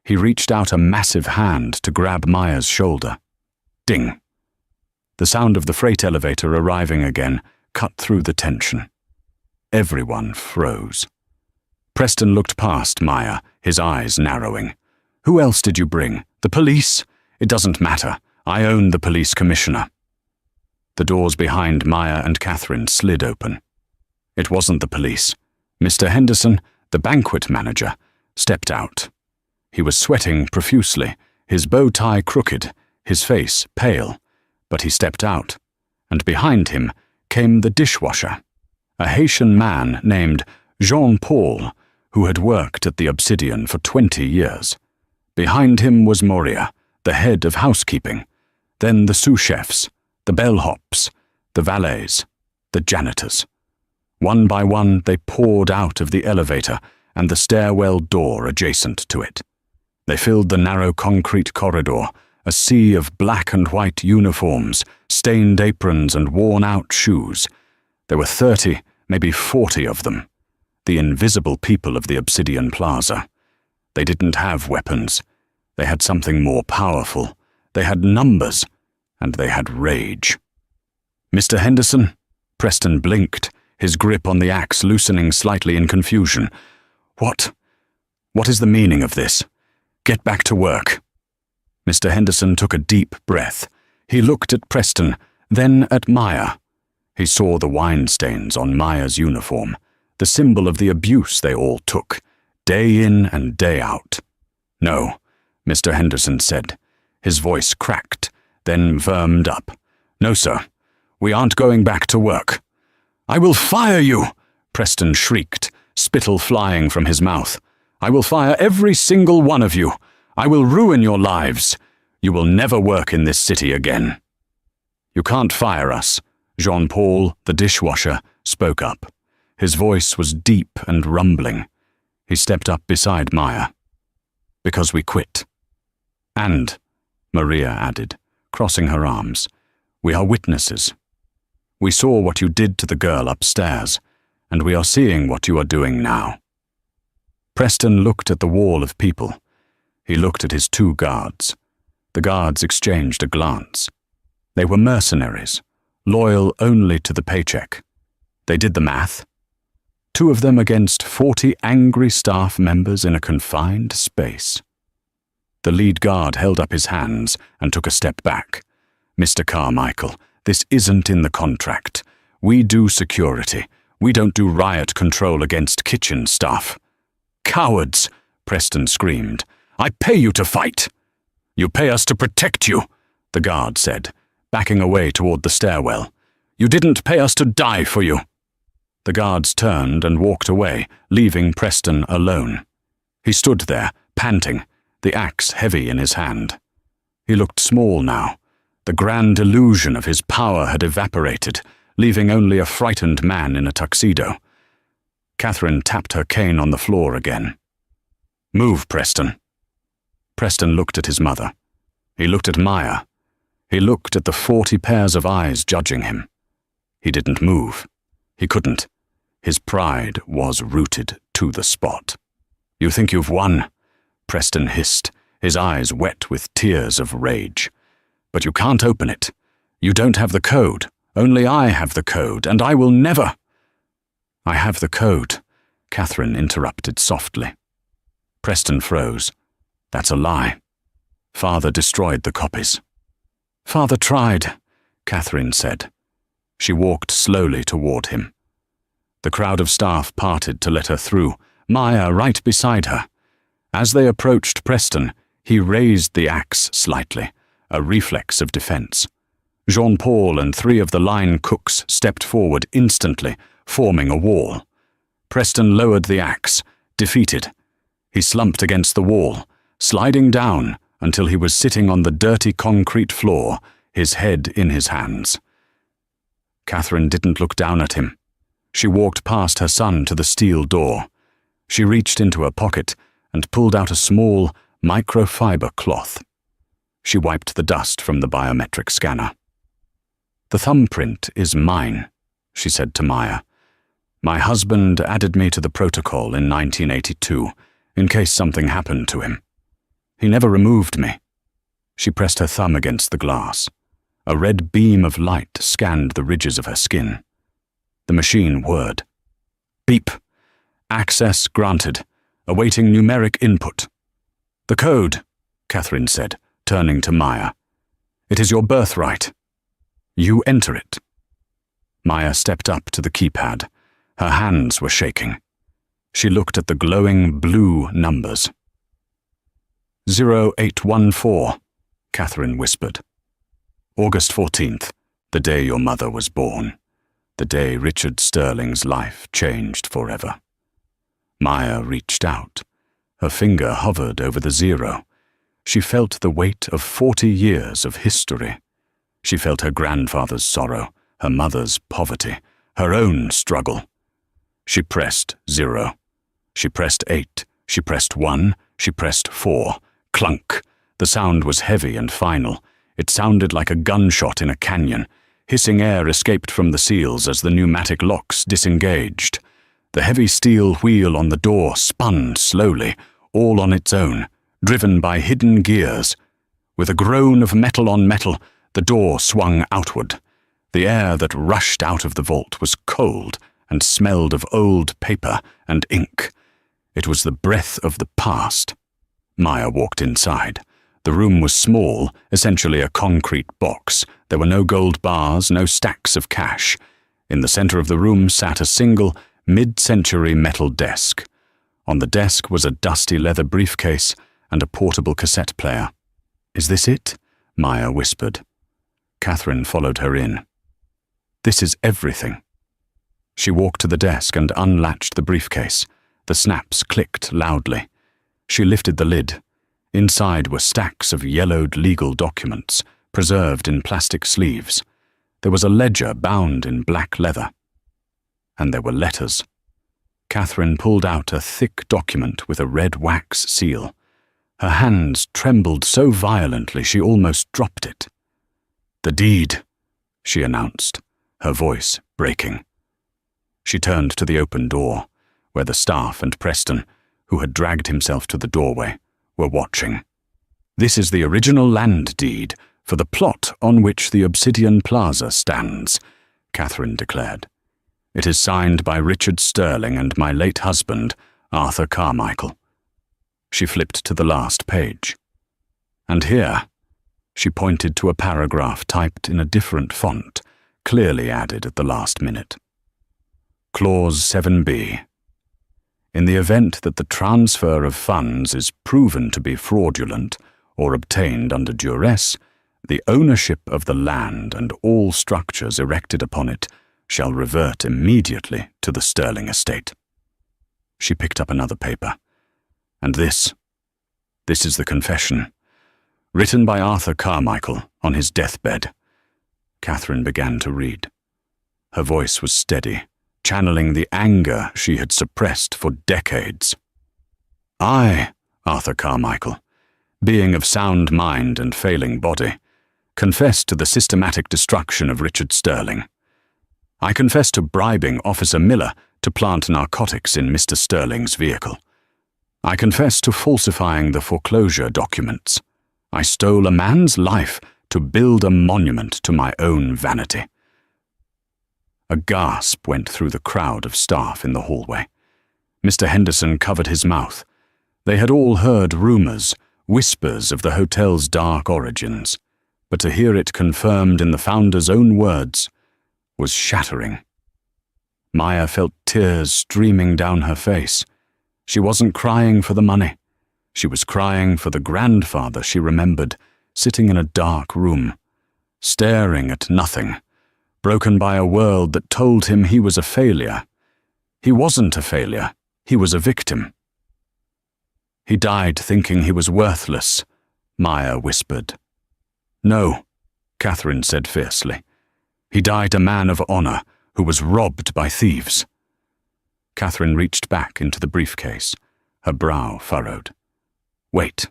He reached out a massive hand to grab Maya's shoulder. Ding! The sound of the freight elevator arriving again cut through the tension. Everyone froze. Preston looked past Maya, his eyes narrowing. "Who else did you bring? The police? It doesn't matter. I own the police commissioner." The doors behind Maya and Catherine slid open. It wasn't the police. Mr. Henderson, the banquet manager, stepped out. He was sweating profusely, his bow tie crooked, his face pale, but he stepped out, and behind him came the dishwasher, a Haitian man named Jean-Paul, who had worked at the Obsidian for 20 years. Behind him was Moria, the head of housekeeping, then the sous-chefs, the bellhops, the valets, the janitors. One by one they poured out of the elevator and the stairwell door adjacent to it. They filled the narrow concrete corridor, a sea of black and white uniforms, stained aprons and worn-out shoes. There were 30, maybe 40 of them. The invisible people of the Obsidian Plaza. They didn't have weapons. They had something more powerful. They had numbers, and they had rage. "Mr. Henderson?" Preston blinked, his grip on the axe loosening slightly in confusion. What is the meaning of this? Get back to work." Mr. Henderson took a deep breath. He looked at Preston, then at Maya. He saw the wine stains on Maya's uniform, the symbol of the abuse they all took, day in and day out. "No," Mr. Henderson said. His voice cracked, then firmed up. "No, sir. We aren't going back to work." "I will fire you!" Preston shrieked, spittle flying from his mouth. "I will fire every single one of you. I will ruin your lives. You will never work in this city again." "You can't fire us," Jean-Paul, the dishwasher, spoke up. His voice was deep and rumbling. He stepped up beside Maya. "Because we quit." "And," Maria added, crossing her arms, "we are witnesses. We saw what you did to the girl upstairs, and we are seeing what you are doing now." Preston looked at the wall of people. He looked at his 2 guards. The guards exchanged a glance. They were mercenaries, loyal only to the paycheck. They did the math. 2 of them against 40 angry staff members in a confined space. The lead guard held up his hands and took a step back. "Mr. Carmichael, this isn't in the contract. We do security. We don't do riot control against kitchen staff." "Cowards!" Preston screamed. "I pay you to fight." "You pay us to protect you," the guard said, backing away toward the stairwell. "You didn't pay us to die for you." The guards turned and walked away, leaving Preston alone. He stood there, panting, the axe heavy in his hand. He looked small now. The grand illusion of his power had evaporated, leaving only a frightened man in a tuxedo. Catherine tapped her cane on the floor again. "Move, Preston." Preston looked at his mother. He looked at Maya. He looked at the 40 pairs of eyes judging him. He didn't move. He couldn't. His pride was rooted to the spot. "You think you've won?" Preston hissed, his eyes wet with tears of rage. "But you can't open it. You don't have the code. Only I have the code, and I will never—" "I have the code," Catherine interrupted softly. Preston froze. "That's a lie. Father destroyed the copies." "Father tried," Catherine said. She walked slowly toward him. The crowd of staff parted to let her through, Maya right beside her. As they approached Preston, he raised the axe slightly, a reflex of defense. Jean-Paul and 3 of the line cooks stepped forward instantly, forming a wall. Preston lowered the axe, defeated. He slumped against the wall, sliding down until he was sitting on the dirty concrete floor, his head in his hands. Catherine didn't look down at him. She walked past her son to the steel door. She reached into her pocket and pulled out a small, microfiber cloth. She wiped the dust from the biometric scanner. "The thumbprint is mine," she said to Maya. "My husband added me to the protocol in 1982, in case something happened to him. He never removed me." She pressed her thumb against the glass. A red beam of light scanned the ridges of her skin. The machine whirred. "Beep. Access granted. Awaiting numeric input." "The code," Catherine said, turning to Maya. "It is your birthright. You enter it." Maya stepped up to the keypad. Her hands were shaking. She looked at the glowing blue numbers. 0814, Catherine whispered. "August 14th, the day your mother was born. The day Richard Sterling's life changed forever." Maya reached out. Her finger hovered over the 0. She felt the weight of 40 years of history. She felt her grandfather's sorrow, her mother's poverty, her own struggle. She pressed 0. She pressed 8. She pressed 1. She pressed 4. Clunk. The sound was heavy and final. It sounded like a gunshot in a canyon. Hissing air escaped from the seals as the pneumatic locks disengaged. The heavy steel wheel on the door spun slowly, all on its own, driven by hidden gears. With a groan of metal on metal, the door swung outward. The air that rushed out of the vault was cold and smelled of old paper and ink. It was the breath of the past. Maya walked inside. The room was small, essentially a concrete box. There were no gold bars, no stacks of cash. In the center of the room sat a single, mid-century metal desk. On the desk was a dusty leather briefcase and a portable cassette player. "Is this it?" Maya whispered. Catherine followed her in. "This is everything." She walked to the desk and unlatched the briefcase. The snaps clicked loudly. She lifted the lid. Inside were stacks of yellowed legal documents, preserved in plastic sleeves. There was a ledger bound in black leather. And there were letters. Catherine pulled out a thick document with a red wax seal. Her hands trembled so violently she almost dropped it. "The deed," she announced, her voice breaking. She turned to the open door, where the staff and Preston, who had dragged himself to the doorway, were watching. "This is the original land deed for the plot on which the Obsidian Plaza stands," Catherine declared. "It is signed by Richard Sterling and my late husband, Arthur Carmichael." She flipped to the last page. "And here," she pointed to a paragraph typed in a different font, clearly added at the last minute. Clause 7b. In the event that the transfer of funds is proven to be fraudulent or obtained under duress, the ownership of the land and all structures erected upon it shall revert immediately to the Sterling estate. She picked up another paper. "And this is the confession, written by Arthur Carmichael on his deathbed." Catherine began to read. Her voice was steady, channeling the anger she had suppressed for decades. "I, Arthur Carmichael, being of sound mind and failing body, confess to the systematic destruction of Richard Sterling. I confess to bribing Officer Miller to plant narcotics in Mr. Sterling's vehicle. I confess to falsifying the foreclosure documents. I stole a man's life to build a monument to my own vanity." A gasp went through the crowd of staff in the hallway. Mr. Henderson covered his mouth. They had all heard rumors, whispers of the hotel's dark origins, but to hear it confirmed in the founder's own words was shattering. Maya felt tears streaming down her face. She wasn't crying for the money. She was crying for the grandfather she remembered, sitting in a dark room, staring at nothing, broken by a world that told him he was a failure. He wasn't a failure. He was a victim. "He died thinking he was worthless," Maya whispered. "No," Catherine said fiercely. "He died a man of honor who was robbed by thieves." Catherine reached back into the briefcase, her brow furrowed. "Wait."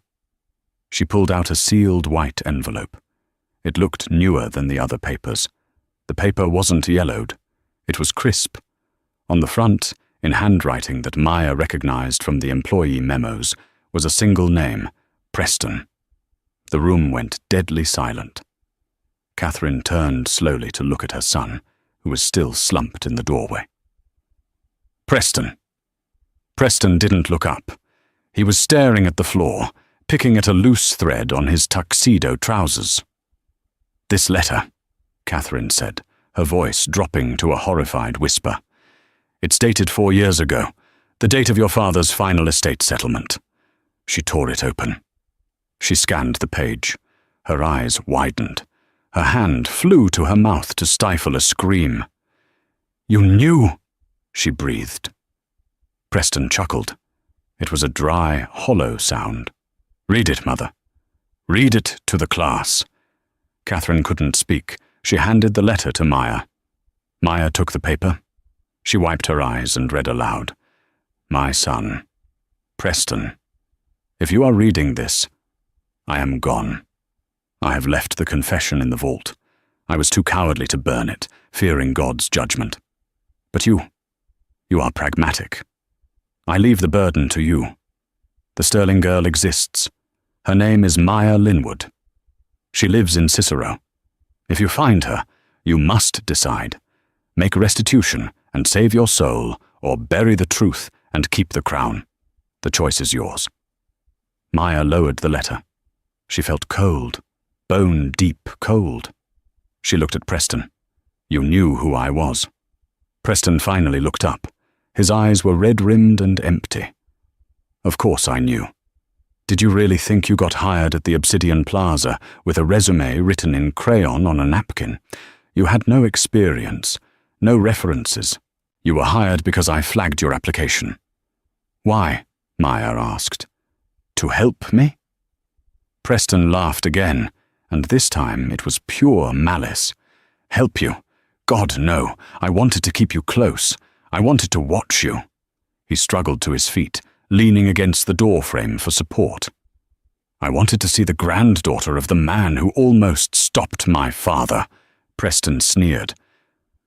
She pulled out a sealed white envelope. It looked newer than the other papers. The paper wasn't yellowed. It was crisp. On the front, in handwriting that Maya recognized from the employee memos, was a single name, Preston. The room went deadly silent. Catherine turned slowly to look at her son, who was still slumped in the doorway. "Preston." Preston didn't look up. He was staring at the floor, picking at a loose thread on his tuxedo trousers. "This letter," Catherine said, her voice dropping to a horrified whisper. "It's dated 4 years ago, the date of your father's final estate settlement." She tore it open. She scanned the page. Her eyes widened. Her hand flew to her mouth to stifle a scream. "You knew," she breathed. Preston chuckled. It was a dry, hollow sound. "Read it, Mother. Read it to the class." Catherine couldn't speak. She handed the letter to Maya. Maya took the paper. She wiped her eyes and read aloud. "My son, Preston, if you are reading this, I am gone. I have left the confession in the vault. I was too cowardly to burn it, fearing God's judgment. But you are pragmatic. I leave the burden to you. The Sterling girl exists. Her name is Maya Linwood. She lives in Cicero. If you find her, you must decide. Make restitution and save your soul, or bury the truth and keep the crown. The choice is yours." Maya lowered the letter. She felt cold, bone-deep cold. She looked at Preston. "You knew who I was." Preston finally looked up. His eyes were red-rimmed and empty. "Of course I knew. Did you really think you got hired at the Obsidian Plaza with a resume written in crayon on a napkin? You had no experience, no references. You were hired because I flagged your application. Why? Maya asked. To help me? Preston laughed again, and this time it was pure malice. Help you? God, no. I wanted to keep you close. I wanted to watch you. He struggled to his feet, leaning against the doorframe for support. I wanted to see the granddaughter of the man who almost stopped my father, Preston sneered.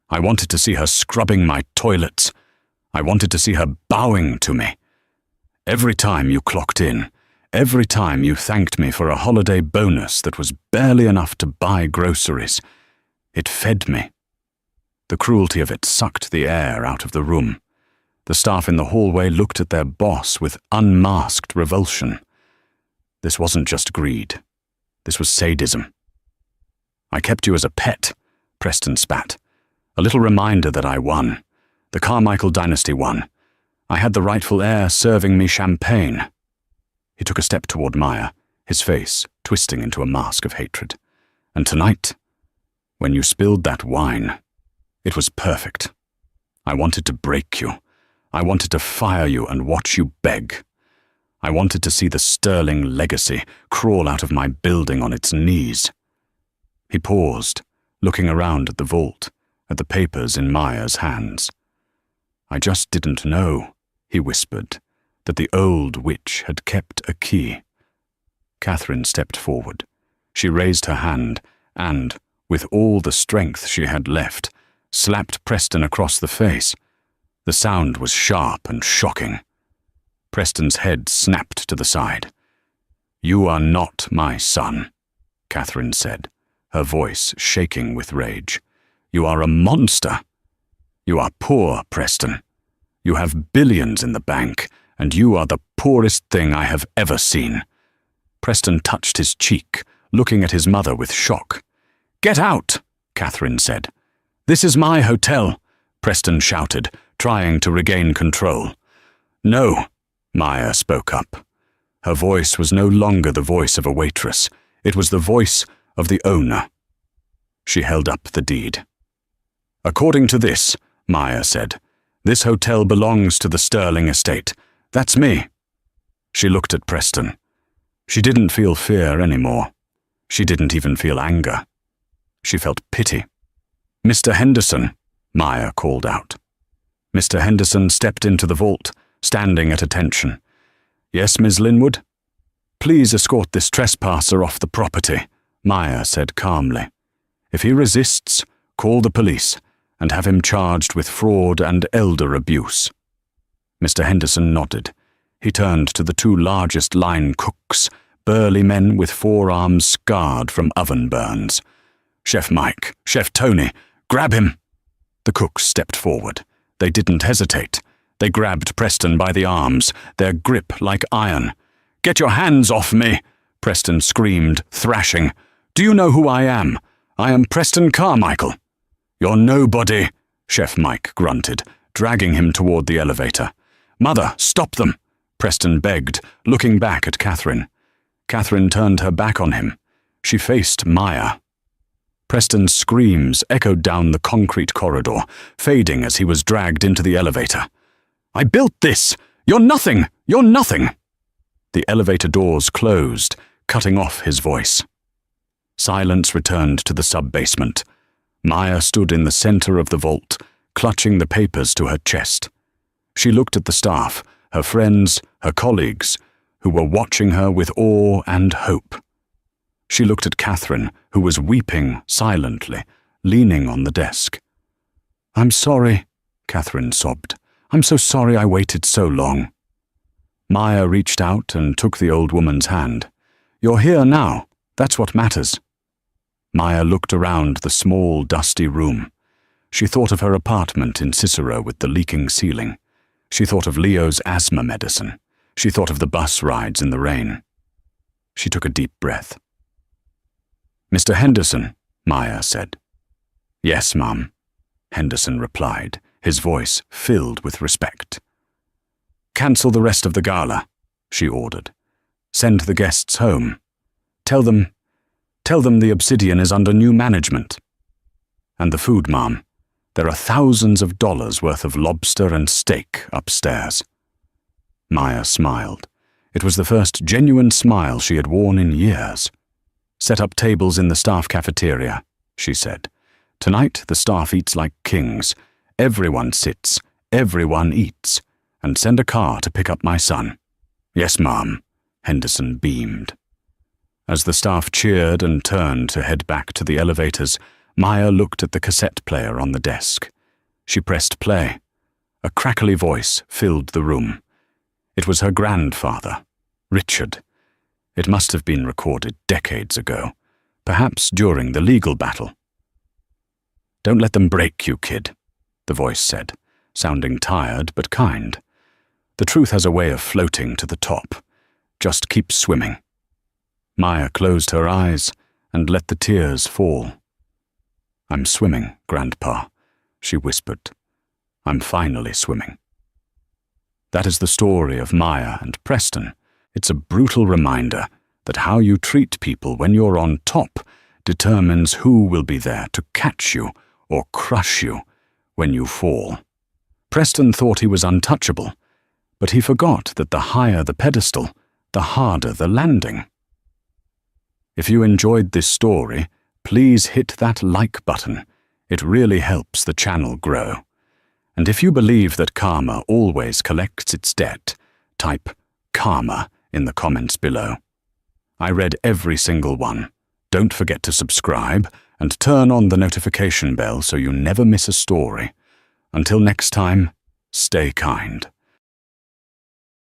I wanted to see her scrubbing my toilets. I wanted to see her bowing to me. Every time you clocked in, every time you thanked me for a holiday bonus that was barely enough to buy groceries, it fed me. The cruelty of it sucked the air out of the room. The staff in the hallway looked at their boss with unmasked revulsion. This wasn't just greed. This was sadism. I kept you as a pet, Preston spat. A little reminder that I won. The Carmichael dynasty won. I had the rightful heir serving me champagne. He took a step toward Maya, his face twisting into a mask of hatred. And tonight, when you spilled that wine, it was perfect. I wanted to break you. I wanted to fire you and watch you beg. I wanted to see the sterling legacy crawl out of my building on its knees. He paused, looking around at the vault, at the papers in Maya's hands. I just didn't know, he whispered, that the old witch had kept a key. Catherine stepped forward. She raised her hand and, with all the strength she had left, slapped Preston across the face. The sound was sharp and shocking. Preston's head snapped to the side. You are not my son, Catherine said, her voice shaking with rage. You are a monster. You are poor, Preston. You have billions in the bank, and you are the poorest thing I have ever seen. Preston touched his cheek, looking at his mother with shock. Get out, Catherine said. This is my hotel, Preston shouted, trying to regain control. No, Maya spoke up. Her voice was no longer the voice of a waitress. It was the voice of the owner. She held up the deed. According to this, Maya said, this hotel belongs to the Sterling estate. That's me. She looked at Preston. She didn't feel fear anymore. She didn't even feel anger. She felt pity. Mr. Henderson, Maya called out. Mr. Henderson stepped into the vault, standing at attention. Yes, Ms. Linwood? Please escort this trespasser off the property, Maya said calmly. If he resists, call the police and have him charged with fraud and elder abuse. Mr. Henderson nodded. He turned to the two largest line cooks, burly men with forearms scarred from oven burns. Chef Mike, Chef Tony, grab him! The cooks stepped forward. They didn't hesitate. They grabbed Preston by the arms, their grip like iron. Get your hands off me! Preston screamed, thrashing. Do you know who I am? I am Preston Carmichael. You're nobody, Chef Mike grunted, dragging him toward the elevator. Mother, stop them, Preston begged, looking back at Catherine. Catherine turned her back on him. She faced Maya. Preston's screams echoed down the concrete corridor, fading as he was dragged into the elevator. I built this! You're nothing! You're nothing! The elevator doors closed, cutting off his voice. Silence returned to the sub-basement. Maya stood in the center of the vault, clutching the papers to her chest. She looked at the staff, her friends, her colleagues, who were watching her with awe and hope. She looked at Catherine, who was weeping silently, leaning on the desk. I'm sorry, Catherine sobbed. I'm so sorry I waited so long. Maya reached out and took the old woman's hand. You're here now. That's what matters. Maya looked around the small, dusty room. She thought of her apartment in Cicero with the leaking ceiling. She thought of Leo's asthma medicine. She thought of the bus rides in the rain. She took a deep breath. Mr. Henderson, Maya said. Yes, Mum, Henderson replied, his voice filled with respect. Cancel the rest of the gala, she ordered. Send the guests home. Tell them the Obsidian is under new management. And the food, Mom. There are thousands of dollars worth of lobster and steak upstairs. Maya smiled. It was the first genuine smile she had worn in years. Set up tables in the staff cafeteria, she said. Tonight the staff eats like kings. Everyone sits, everyone eats. And send a car to pick up my son. Yes, Mom, Henderson beamed. As the staff cheered and turned to head back to the elevators, Maya looked at the cassette player on the desk. She pressed play. A crackly voice filled the room. It was her grandfather, Richard. It must have been recorded decades ago, perhaps during the legal battle. Don't let them break you, kid, the voice said, sounding tired but kind. The truth has a way of floating to the top. Just keep swimming. Maya closed her eyes and let the tears fall. I'm swimming, Grandpa, she whispered. I'm finally swimming. That is the story of Maya and Preston. It's a brutal reminder that how you treat people when you're on top determines who will be there to catch you or crush you when you fall. Preston thought he was untouchable, but he forgot that the higher the pedestal, the harder the landing. If you enjoyed this story, please hit that like button. It really helps the channel grow. And if you believe that karma always collects its debt, type karma in the comments below. I read every single one. Don't forget to subscribe and turn on the notification bell so you never miss a story. Until next time, stay kind.